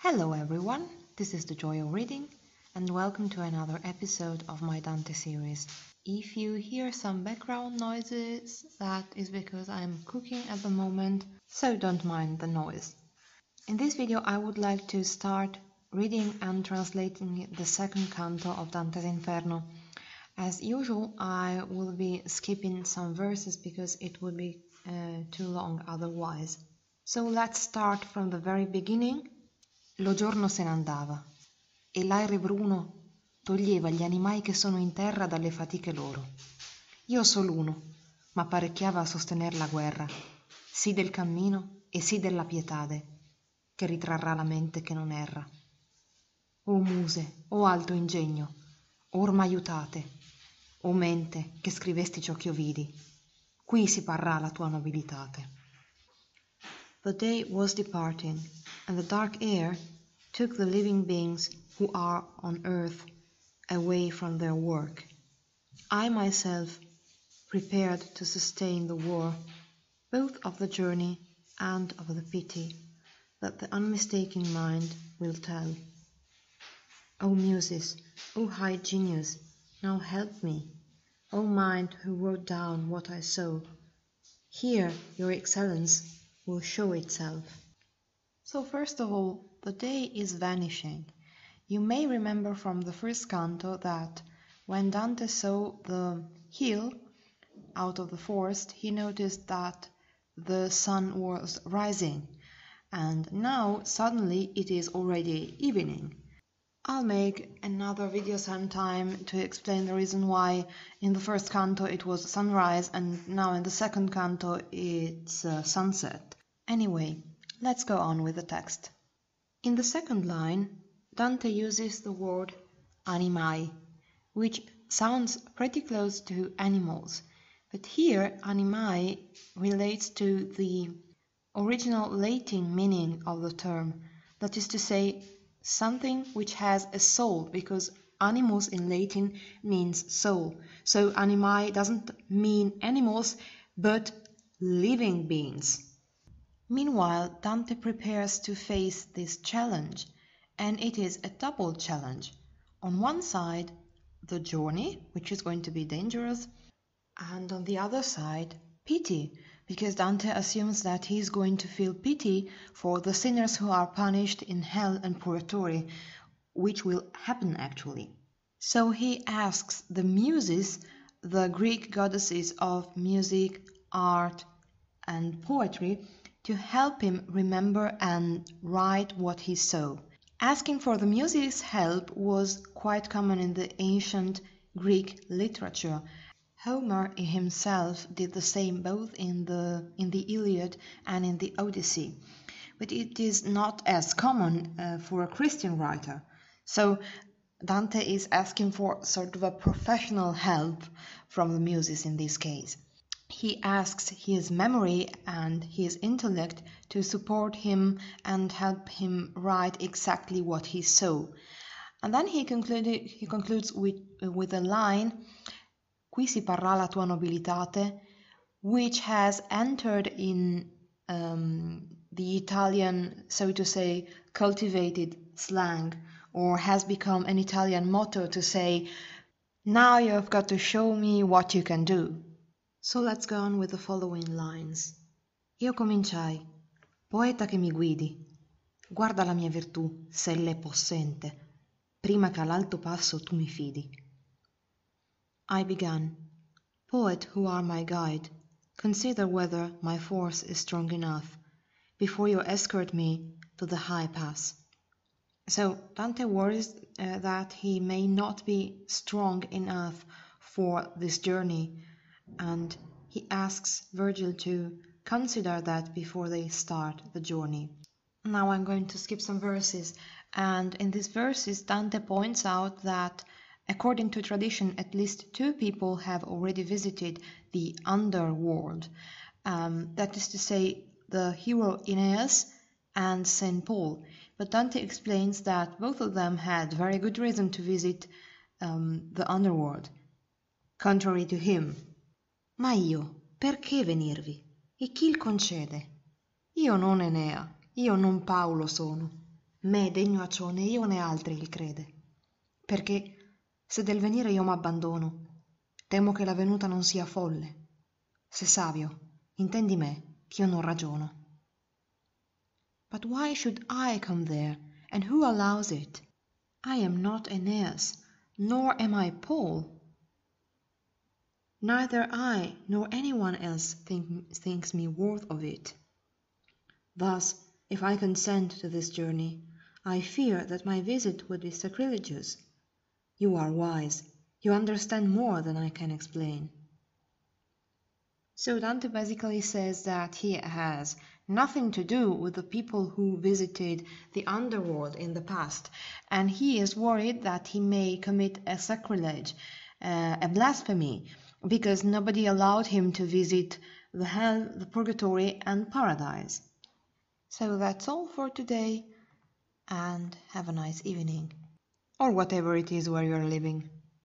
Hello everyone, this is the Joy of Reading and welcome to another episode of my Dante series. If you hear some background noises, that is because I'm cooking at the moment, so don't mind the noise. In this video I would like to start reading and translating the second canto of Dante's Inferno. As usual, I will be skipping some verses because it would be too long otherwise. So let's start from the very beginning. Lo giorno se ne andava e l'aere bruno toglieva gli animai che sono in terra dalle fatiche loro. Io solo uno m'apparecchiava a sostener la guerra, sì del cammino e sì della pietade, che ritrarrà la mente che non erra. O muse, o alto ingegno, or m'aiutate, o mente che scrivesti ciò ch'io vidi, qui si parrà la tua nobilitate. The day was departing, and the dark air took the living beings who are on earth away from their work. I myself prepared to sustain the war, both of the journey and of the pity that the unmistaking mind will tell. O Muses, O high genius, now help me, O mind who wrote down what I saw. Here your excellence will show itself. So first of all, the day is vanishing. You may remember from the first canto that when Dante saw the hill out of the forest, he noticed that the sun was rising, and now suddenly it is already evening. I'll make another video sometime to explain the reason why in the first canto it was sunrise and now in the second canto it's sunset. Anyway, let's go on with the text. In the second line, Dante uses the word animai, which sounds pretty close to animals, but here animai relates to the original Latin meaning of the term, that is to say, something which has a soul, because animus in Latin means soul. So animai doesn't mean animals, but living beings. Meanwhile, Dante prepares to face this challenge, and it is a double challenge. On one side, the journey, which is going to be dangerous, and on the other side, pity, because Dante assumes that he is going to feel pity for the sinners who are punished in hell and purgatory, which will happen actually. So he asks the Muses, the Greek goddesses of music, art, and poetry, to help him remember and write what he saw. Asking for the Muses' help was quite common in the ancient Greek literature. Homer himself did the same both in the Iliad and in the Odyssey, but it is not as common for a Christian writer. So Dante is asking for sort of a professional help from the Muses in this case. He asks his memory and his intellect to support him and help him write exactly what he saw. And then he concludes with a line, Qui si parrà la tua nobilitate, which has entered in the Italian, so to say, cultivated slang, or has become an Italian motto to say, now you've got to show me what you can do. So let's go on with the following lines. Io cominciai, poeta che mi guidi, guarda la mia virtù, se l'è possente, prima che all'alto passo tu mi fidi. I began, poet who are my guide, consider whether my force is strong enough, before you escort me to the high pass. So Dante worries that he may not be strong enough for this journey, and he asks Virgil to consider that before they start the journey. Now I'm going to skip some verses, and in these verses Dante points out that according to tradition at least two people have already visited the underworld, that is to say the hero Aeneas and St. Paul, but Dante explains that both of them had very good reason to visit the underworld, contrary to him. Ma io, perché venirvi? E chi il concede? Io non Enea, io non Paolo sono. me degno a ciò né io né altri il crede. Perché se del venire io m'abbandono, temo che la venuta non sia folle. Se savio, intendi me, ch'io non ragiono. But why should I come there, and who allows it? I am not Aeneas, nor am I Paul. Neither I nor anyone else thinks me worth of it. Thus, if I consent to this journey, I fear that my visit would be sacrilegious. You are wise, you understand more than I can explain. So Dante basically says that he has nothing to do with the people who visited the underworld in the past, and he is worried that he may commit a sacrilege, a blasphemy, because nobody allowed him to visit the hell, the purgatory, and paradise. So that's all for today, and have a nice evening, or whatever it is where you're living.